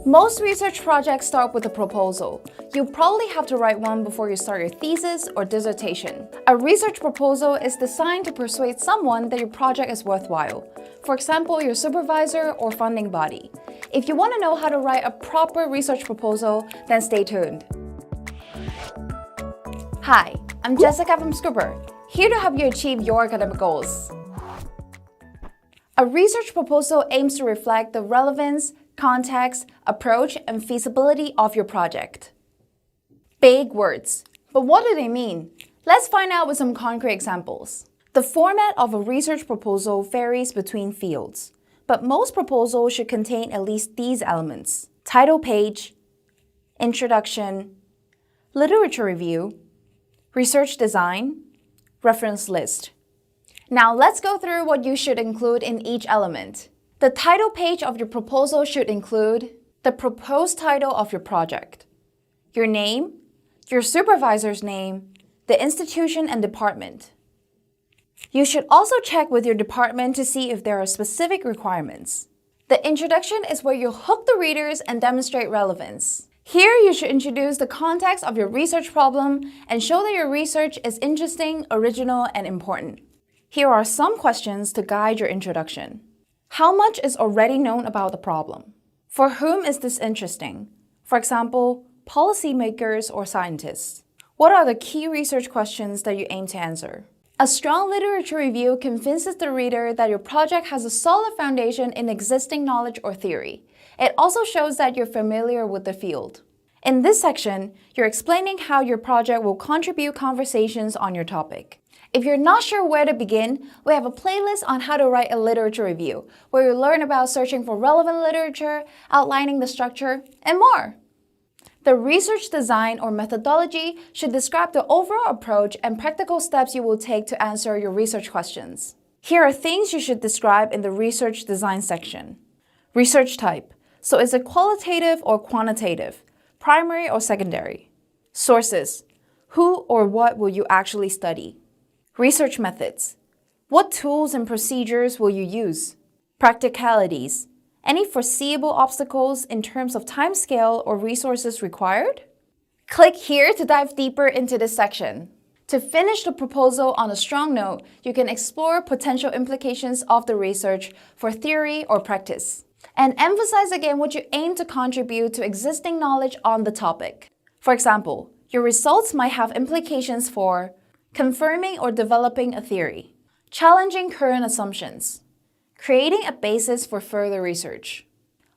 Most research projects start with a proposal. You'll probably have to write one before you start your thesis or dissertation. A research proposal is designed to persuade someone that your project is worthwhile. For example, your supervisor or funding body. If you want to know how to write a proper research proposal, then stay tuned. Hi, I'm Jessica from Scooper, here to help you achieve your academic goals. A research proposal aims to reflect the relevance, context, approach, and feasibility of your project. Big words, but what do they mean? Let's find out with some concrete examples. The format of a research proposal varies between fields, but most proposals should contain at least these elements: title page, introduction, literature review, research design, reference list. Now let's go through what you should include in each element. The title page of your proposal should include the proposed title of your project, your name, your supervisor's name, the institution and department. You should also check with your department to see if there are specific requirements. The introduction is where you hook the readers and demonstrate relevance. Here, you should introduce the context of your research problem and show that your research is interesting, original, and important. Here are some questions to guide your introduction. How much is already known about the problem? For whom is this interesting? For example, policymakers or scientists. What are the key research questions that you aim to answer? A strong literature review convinces the reader that your project has a solid foundation in existing knowledge or theory. It also shows that you're familiar with the field. In this section, you're explaining how your project will contribute conversations on your topic. If you're not sure where to begin, we have a playlist on how to write a literature review, where you learn about searching for relevant literature, outlining the structure, and more. The research design or methodology should describe the overall approach and practical steps you will take to answer your research questions. Here are things you should describe in the research design section. Research type. So is it qualitative or quantitative? Primary or secondary? Sources. Who or what will you actually study? Research methods. What tools and procedures will you use? Practicalities. Any foreseeable obstacles in terms of timescale or resources required? Click here to dive deeper into this section. To finish the proposal on a strong note, you can explore potential implications of the research for theory or practice, and emphasize again what you aim to contribute to existing knowledge on the topic. For example, your results might have implications for confirming or developing a theory, challenging current assumptions, creating a basis for further research.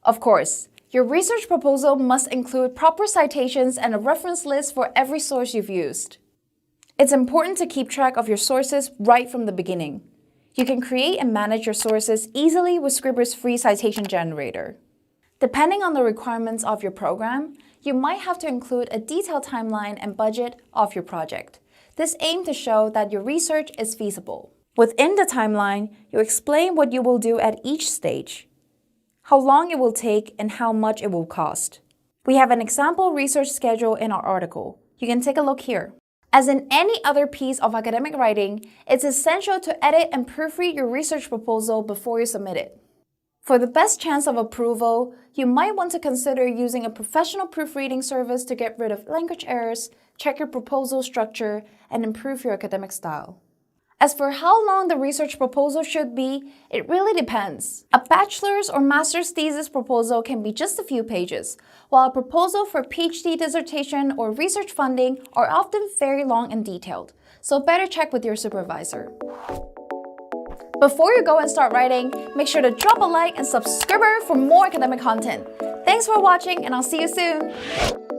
Of course, your research proposal must include proper citations and a reference list for every source you've used. It's important to keep track of your sources right from the beginning. You can create and manage your sources easily with Scriber's free citation generator. Depending on the requirements of your program, you might have to include a detailed timeline and budget of your project. This aims to show that your research is feasible. Within the timeline, you explain what you will do at each stage, how long it will take, and how much it will cost. We have an example research schedule in our article. You can take a look here. As in any other piece of academic writing, it's essential to edit and proofread your research proposal before you submit it. For the best chance of approval, you might want to consider using a professional proofreading service to get rid of language errors, check your proposal structure, and improve your academic style. As for how long the research proposal should be, it really depends. A bachelor's or master's thesis proposal can be just a few pages, while a proposal for PhD dissertation or research funding are often very long and detailed, so better check with your supervisor. Before you go and start writing, make sure to drop a like and subscribe for more academic content. Thanks for watching, and I'll see you soon!